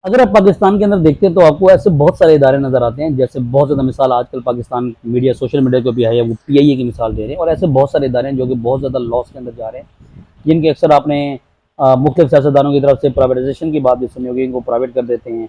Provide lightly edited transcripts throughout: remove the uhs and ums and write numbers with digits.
अगर आप पाकिस्तान के अंदर देखते हैं तो आपको ऐसे बहुत सारे इदारे नज़र आते हैं, जैसे बहुत ज़्यादा मिसाल आजकल पाकिस्तान मीडिया सोशल मीडिया को भी है, वो पीआईए की मिसाल दे रहे हैं, और ऐसे बहुत सारे इदारे हैं जो कि बहुत ज़्यादा लॉस के अंदर जा रहे हैं, जिनके अक्सर आपने मुख्तलिफ सियासतदानों की तरफ से प्राइवेटाइजेशन की बात भी सुनी होगी, इनको प्राइवेट कर देते हैं,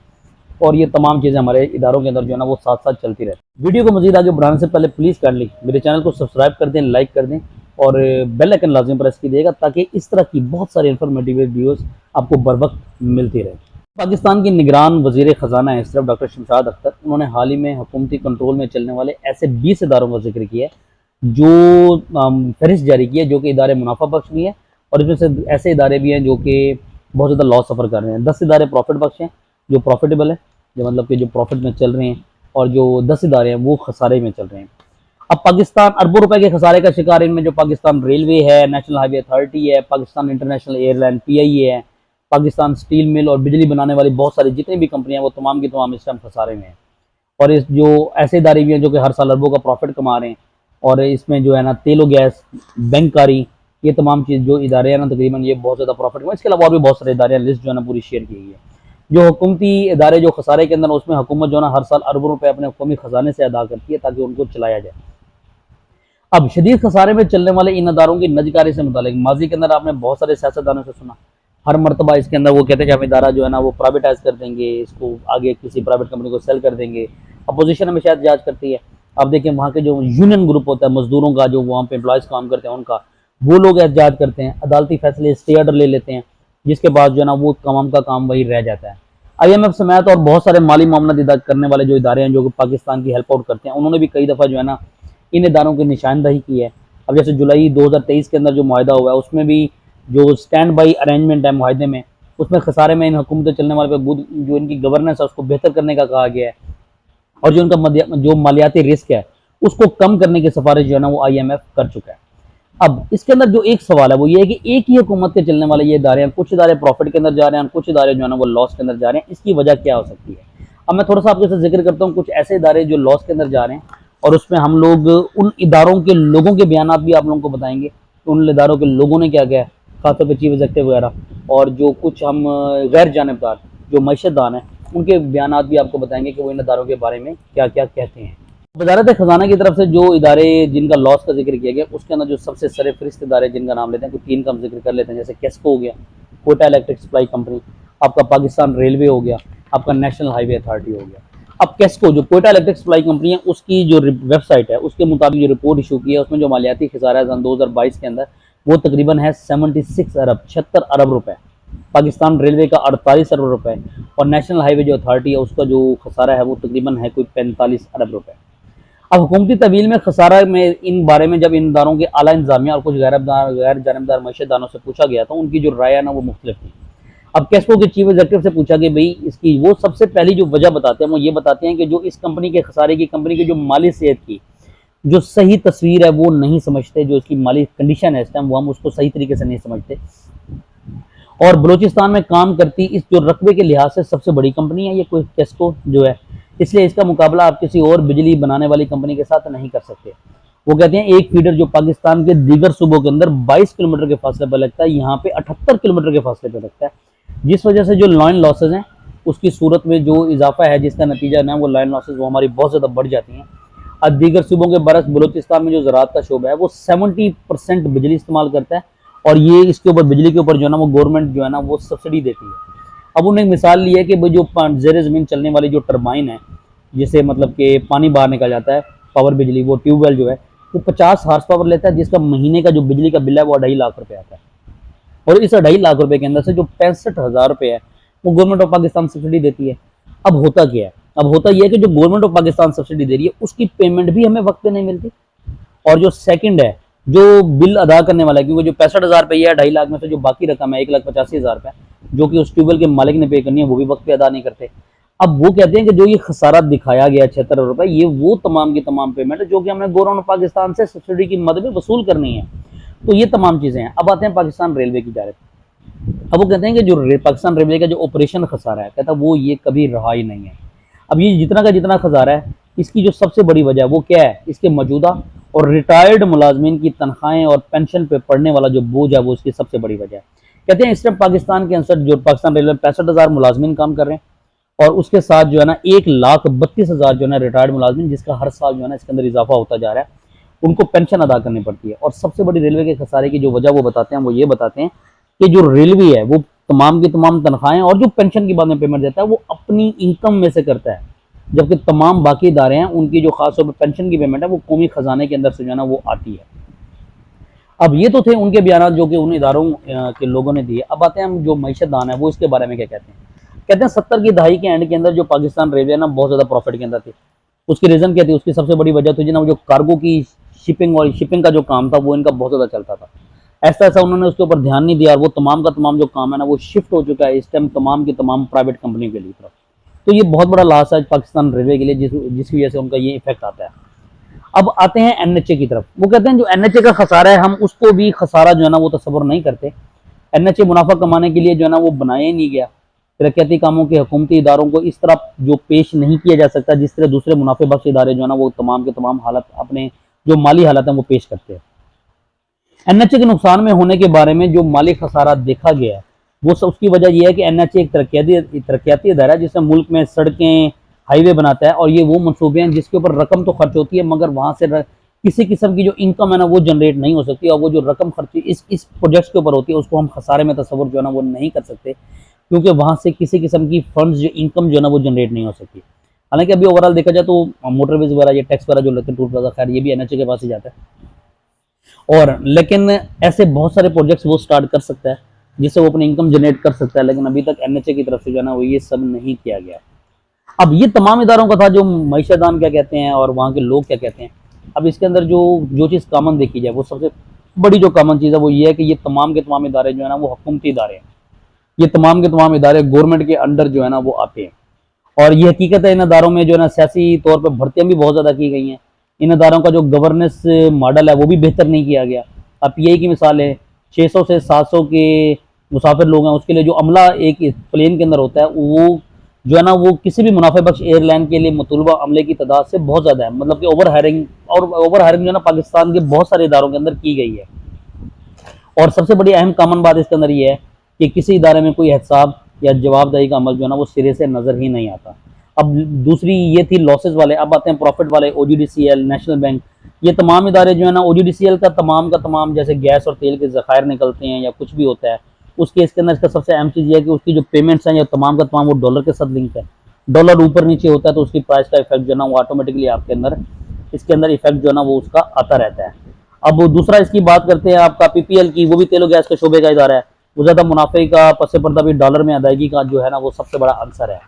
और ये तमाम चीज़ें हमारे इदारों के अंदर जो है ना वो साथ साथ चलती रहती। वीडियो को मजीद आगे बढ़ाने से पहले प्लीज़ काइंडली मेरे चैनल को सब्सक्राइब कर दें, लाइक कर दें, और बेल आइकन लाजमी प्रेस कीजिएगा ताकि इस तरह की बहुत सारी इन्फॉर्मेटिव वीडियोज़ आपको बर वक्त मिलती रहे। पाकिस्तान के निगरान वजीर ख़जाना हैं सिर्फ डॉक्टर शमशाद अख्तर, उन्होंने हाल ही में हुकूमती कंट्रोल में चलने वाले ऐसे 20 इदारों का जिक्र किया है जो फहरिस्त जारी की है, जो कि इदारे मुनाफा बख्श भी हैं, और इसमें से ऐसे इदारे भी हैं जो कि बहुत ज़्यादा लॉस सफ़र कर रहे हैं। 10 इदारे प्रॉफिट बख्श हैं, जो प्रॉफिटेबल है, जो मतलब कि जो प्रॉफिट में चल रहे हैं, और जो 10 इदारे हैं वो खसारे में चल रहे हैं। अब पाकिस्तान अरबों रुपए के खसारे का शिकार, इनमें जो पाकिस्तान रेलवे है, नेशनल हाईवे अथॉरिटी है, पाकिस्तान इंटरनेशनल एयरलाइन पीआईए है, पाकिस्तान स्टील मिल और बिजली बनाने वाली बहुत सारी जितनी भी कंपनियां, वो तमाम की तमाम इस टाइम खसारे में हैं। और इस जो ऐसे इदारे भी हैं जो कि हर साल अरबों का प्रॉफिट कमा रहे हैं, और इसमें जो है ना तेल और गैस, बैंककारी, ये तमाम चीज़ जो इदारे हैं ना तकरीबन ये बहुत ज़्यादा प्रॉफिट कमा। इसके अलावा और भी बहुत सारे इदारे हैं, लिस्ट जो है ना पूरी शेयर की गई है। जो हुकूमती इदारे जो खसारे के अंदर, उसमें हुकूमत जो है ना हर साल अरबों रुपए अपने कौमी खजाने से अदा करती है ताकि उनको चलाया जाए। अब शदीद खसारे में चलने वाले इन अदारों की नजकारी से मुतालिक माजी के अंदर आपने बहुत सारे सियासतदानों से सुना, हर मरतबा इसके अंदर वो कहते हैं कि हम इदारा जो है ना वो प्राइवेटाइज कर देंगे, इसको आगे किसी प्राइवेट कंपनी को सेल कर देंगे। अपोजिशन हमें शायद जांच करती है। आप देखें वहाँ के जो यूनियन ग्रुप होता है मजदूरों का, जो वहाँ पे एम्प्लॉयज़ काम करते हैं उनका, वो लोग एहतजाज करते हैं, अदालती फैसले स्टे ऑर्डर ले लेते हैं, जिसके बाद जो है ना वो तमाम का काम वही रह जाता है। IMF समेत और बहुत सारे माली मामला करने वाले जो इदारे हैं जो कि पाकिस्तान की हेल्प आउट करते हैं, उन्होंने भी कई दफ़ा जो है ना इन इदारों की निशानदही की है। अब जैसे जुलाई 2023 के अंदर जो मुआहदा हुआ है, उसमें भी जो स्टैंड बाई अरेंजमेंट है मुआहदे में, उसमें खसारे में इन हुकूमतें चलने वाले पे जो इनकी गवर्नेंस है उसको बेहतर करने का कहा गया है, और जो इनका जो मालियाती रिस्क है उसको कम करने की सिफारिश जो है ना वो IMF कर चुका है। अब इसके अंदर जो एक सवाल है वो ये है कि एक ही हुकूमत के चलने वाले ये इदारे हैं, कुछ इदारे प्रॉफिट के अंदर जा रहे हैं, कुछ इदारे जो है ना वो लॉस के अंदर जा रहे हैं, इसकी वजह क्या हो सकती है। अब मैं थोड़ा सा आपके साथ जिक्र करता हूँ कुछ ऐसे इदारे जो लॉस के अंदर जा रहे हैं, और उसमें हम लोग उन इदारों के लोगों के बयान भी आप लोगों को बताएंगे कि उन इदारों के लोगों ने क्या किया है, खासतौर पर चीफ एग्जेक्टिव वगैरह, और जो कुछ हम गैर जानबदार जो मैशतदान हैं उनके बयान भी आपको बताएंगे कि वो इन इदारों के बारे में क्या क्या कहते हैं। वजारत खजाना की तरफ से जो इदारे जिनका लॉस का जिक्र किया गया, उसके अंदर जो सबसे सरफहरिस्त इदारे जिनका नाम लेते हैं, कुछ 3 का हम जिक्र कर लेते हैं, जैसे केस्को हो गया, कोयटा इलेक्ट्रिक सप्लाई कंपनी, आपका पाकिस्तान रेलवे हो गया, आपका नेशनल हाईवे अथॉरिटी हो गया। अब केस्को जो कोयटा इलेक्ट्रिक सप्लाई कंपनी है, उसकी जो वेबसाइट है उसके मुताबिक जो रिपोर्ट इशू की है, उसमें जो मालियाती खसारा है सन 2022 के अंदर वो तकरीबन है 76 अरब रुपए। पाकिस्तान रेलवे का 48 अरब रुपए, और नेशनल हाईवे जो अथॉरिटी है उसका जो खसारा है वो तकरीबन है कोई 45 अरब रुपए। अब हुकूमती तवील में खसारा में इन बारे में जब इन इदारों के आला इंतजामिया और कुछ गैर जानबदार मैशतदानों से पूछा गया तो उनकी जो राय है ना वो मुख्तलिफ थी। अब केस्को के चीफ एग्जेक्टिव से पूछा कि भाई इसकी वो सबसे पहली जो वजह बताते हैं वो ये बताते हैं कि जो इस कंपनी के खसारे की, कंपनी की जो माली सेहत की जो सही तस्वीर है वो नहीं समझते, जो इसकी माली कंडीशन है इस टाइम वो हम उसको सही तरीके से नहीं समझते, और बलूचिस्तान में काम करती इस जो रकबे के लिहाज से सबसे बड़ी कंपनी है ये कोई केस्को जो है, इसलिए इसका मुकाबला आप किसी और बिजली बनाने वाली कंपनी के साथ नहीं कर सकते। वो कहते हैं एक फीडर जो पाकिस्तान के दीगर सूबों के अंदर 22 किलोमीटर के फासले पर लगता है, यहाँ पे 78 किलोमीटर के फासले पर लगता है, जिस वजह से जो लॉइन लॉसेज हैं उसकी सूरत में जो इजाफा है जिसका नतीजा ना वो लाइन लॉसेज वो हमारी बहुत ज़्यादा बढ़ जाती हैं। अब दीगर सूबों के बरस बलूचिस्तान में जो ज़राअत का शोबा है वो 70% बिजली इस्तेमाल करता है, और ये इसके ऊपर बिजली के ऊपर जो है ना वो गवर्नमेंट जो है ना वो सब्सिडी देती है। अब उन्होंने एक मिसाल ली है कि भाई जो ज़ेर ज़मीन चलने वाली जो टरबाइन है, जिससे मतलब कि पानी बाहर निकल जाता है, पावर बिजली, वो ट्यूबवेल जो है वो 50 हार्स पावर लेता है, जिसका महीने का जो बिजली का बिल है वो 2.5 लाख रुपये आता है, और इस 2.5 लाख रुपए के अंदर से जो 65,000 रुपये है वो गवर्नमेंट ऑफ पाकिस्तान सब्सिडी देती है। अब होता क्या है, अब होता यह है कि जो गवर्नमेंट ऑफ पाकिस्तान सब्सिडी दे रही है उसकी पेमेंट भी हमें वक्त पे नहीं मिलती, और जो सेकंड है जो बिल अदा करने वाला है, क्योंकि जो 65,000 रुपये है 2.5 लाख में से जो बाकी रकम है 1,85,000 रुपये जो कि उस ट्यूबवेल के मालिक ने पे करनी है वो भी वक्त पे अदा नहीं करते। अब वो कहते हैं कि जो ये खसारा दिखाया गया 76 रुपये, ये वो तमाम की तमाम पेमेंट है जो कि हमने गवर्नमेंट ऑफ पाकिस्तान से सब्सिडी की मदद में वसूल करनी है। तो ये तमाम चीज़ें हैं। अब आते हैं पाकिस्तान रेलवे की जानिब। अब वो कहते हैं कि जो पाकिस्तान रेलवे का जो ऑपरेशन खसारा है, कहता वो ये कभी रहा ही नहीं है। अब ये जितना का जितना खसारा है, इसकी जो सबसे बड़ी वजह है वो क्या है, इसके मौजूदा और रिटायर्ड मुलाजमीन की तनख्वाहें और पेंशन पे पड़ने वाला जो बोझ है वो इसकी सबसे बड़ी वजह है। कहते हैं इस टाइम पाकिस्तान के अंदर जो पाकिस्तान रेलवे में 65,000 मुलाजमीन काम कर रहे हैं, और उसके साथ जो है ना 1,32,000 जो है ना रिटायर्ड मुलाजिम, जिसका हर साल जो है ना इसके अंदर इजाफा होता जा रहा है, उनको पेंशन अदा करनी पड़ती है। और सबसे बड़ी रेलवे के खसारे की जो वजह वो बताते हैं, वो ये बताते हैं कि जो रेलवे है वो तमाम की तमाम तनख्वाहें और जो पेंशन के बाद में पेमेंट देता है वो अपनी इनकम में से करता है, जबकि तमाम बाकी इदारे हैं उनकी जो खास तौर पर पेंशन की पेमेंट है वो कौमी खजाने के अंदर से जो है ना वो आती है। अब ये तो थे उनके बयान जो कि उन इदारों के लोगों ने दिए। अब आते हैं हम जो मईशतदान है वो इसके बारे में क्या कहते हैं। कहते हैं 70 की दहाई के एंड के अंदर जो पाकिस्तान रेलवे ना बहुत ज़्यादा प्रॉफिट के अंदर थी। उसकी रीज़न क्या थी, उसकी सबसे बड़ी वजह थी ना वो जो कार्गो की शिपिंग और शिपिंग का जो काम था वो इनका बहुत ज़्यादा चलता था। ऐसा ऐसा उन्होंने उसके ऊपर ध्यान नहीं दिया और वो तमाम का तमाम जो काम है ना वो शिफ्ट हो चुका है इस टाइम तमाम की तमाम प्राइवेट कंपनी के लिए तरफ। तो ये बहुत बड़ा लॉस है पाकिस्तान रेलवे के लिए, जिसकी वजह से उनका ये इफेक्ट आता है। अब आते हैं एनएचए की तरफ। वो कहते हैं जो एनएचए का खसारा है हम उसको भी खसारा जो है ना वो तस्वर नहीं करते। एनएचए मुनाफा कमाने के लिए जो है ना वो बनाया ही नहीं गया। तरक्याती कामों के हुकूमती इदारों को इस तरह जो पेश नहीं किया जा सकता जिस तरह दूसरे मुनाफे बख्श इदारे जो है ना वो तमाम के तमाम हालत अपने जो माली हालत है वो पेश करते हैं। एनएचए के नुकसान में होने के बारे में जो माली खसारा देखा गया है वो सब उसकी वजह यह है कि एनएचए एक तरक्याती इदारा है जिसमें मुल्क में सड़कें हाईवे बनाता है और ये वो मनसूबे हैं जिसके ऊपर रकम तो खर्च होती है मगर वहाँ से किसी किस्म की जो इनकम है ना वो जनरेट नहीं हो सकती और वो जो रकम खर्ची इस प्रोजेक्ट्स के ऊपर होती है उसको हम खसारे में तस्वर जो है ना वो नहीं कर सकते, क्योंकि वहाँ से किसी किस्म की फंड्स जो इनकम जो है ना वो जनरेट नहीं हो सकती। हालांकि अभी ओवरऑल देखा जाए तो मोटरवेज वगैरह ये टैक्स वगैरह जो लगते हैं टूल प्लाजा, खैर ये भी एनएचए के पास ही जाता है। और लेकिन ऐसे बहुत सारे प्रोजेक्ट्स वो स्टार्ट कर सकता है जिससे वो अपनी इनकम जनरेट कर सकता है, लेकिन अभी तक एनएचए की तरफ से जो है ना वो ये सब नहीं किया गया। अब ये तमाम इदारों का था जो मईशतदान क्या कहते हैं और वहाँ के लोग क्या कहते हैं। अब इसके अंदर जो चीज़ कॉमन देखी जाए वो सबसे बड़ी जो कॉमन चीज़ है वो ये है कि ये तमाम के तमाम इदारे जो है ना वो हुकूमती इदारे हैं। ये तमाम के तमाम इदारे गवर्नमेंट के अंडर जो है ना वो आते हैं और ये हकीकत है इन इदारों में जो है ना सियासी तौर पर भर्तियाँ भी बहुत ज़्यादा की गई हैं। इन इदारों का जो गवर्नेंस मॉडल है वो भी बेहतर नहीं किया गया। अब पीआई की मिसाल है, 600 से 700 के मुसाफिर लोग हैं उसके लिए जो अमला एक प्लेन के अंदर होता है वो जो है ना वो किसी भी मुनाफे बख्श एयरलाइन के लिए मतलूबा अमले की तादाद से बहुत ज़्यादा है। मतलब कि ओवर हायरिंग जो है ना पाकिस्तान के बहुत सारे इदारों के अंदर की गई है। और सबसे बड़ी अहम कॉमन बात इसके अंदर ये है कि किसी इदारे में कोई हिसाब या जवाबदेही का अमल जो है ना वो सिरे से नज़र ही नहीं आता। अब दूसरी ये थी लॉसेस वाले। अब आते हैं प्रॉफिट वाले, ओजीडीसीएल, नेशनल बैंक, ये तमाम इदारे जो है ना ओजीडीसीएल का तमाम जैसे गैस और तेल के ज़खायर निकलते हैं या कुछ भी होता है उसके इसके अंदर इसका सबसे अहम चीज़ ये है कि उसकी जो पेमेंट्स हैं या तमाम का तमाम वो डॉलर के साथ लिंक है। डॉलर ऊपर नीचे होता है तो उसकी प्राइस का इफेक्ट जो है ना वो ऑटोमेटिकली आपके अंदर इसके अंदर इफेक्ट जो है ना वो उसका आता रहता है। अब दूसरा इसकी बात करते हैं आपका पीपीएल की, वो भी तेल और गैस के शोबे का इदारा है। वो ज़्यादा मुनाफे का पसे पर्दा भी डॉलर में अदायगी का जो है ना वो सबसे बड़ा आंसर है।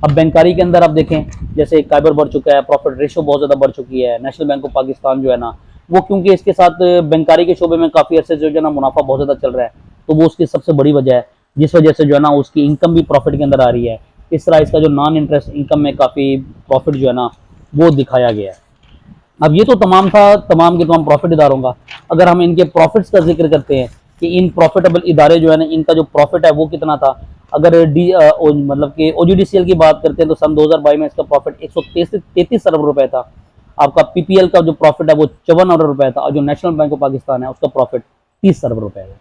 अब बैंकारी के अंदर आप देखें जैसे काइबर बढ़ चुका है, प्रॉफिट रेशो बहुत ज़्यादा बढ़ चुकी है। नेशनल बैंक ऑफ पाकिस्तान जो है ना वो क्योंकि इसके साथ बैंकारी के शोबे में काफ़ी अर्से जो है ना मुनाफा बहुत ज़्यादा चल रहा है तो वो उसकी सबसे बड़ी वजह है जिस वजह से जो है ना उसकी इनकम भी प्रॉफिट के अंदर आ रही है। इस तरह इसका जो नॉन इंटरेस्ट इनकम में काफ़ी प्रॉफिट जो है ना वो दिखाया गया है। अब ये तो तमाम था तमाम के तमाम प्रॉफिट इदारों का। अगर हम इनके प्रॉफिट्स का जिक्र करते हैं कि इन प्रॉफिटेबल इदारे जो है ना इनका जो प्रॉफिट है वो कितना था। अगर मतलब कि ओजीडीसीएल की बात करते हैं तो सन 2022 में इसका प्रॉफिट 133 अरब रुपए था। आपका पीपीएल का जो प्रॉफिट है वो 54 अरब रुपए था और जो नेशनल बैंक ऑफ पाकिस्तान है उसका प्रॉफिट 30 अरब रुपए है।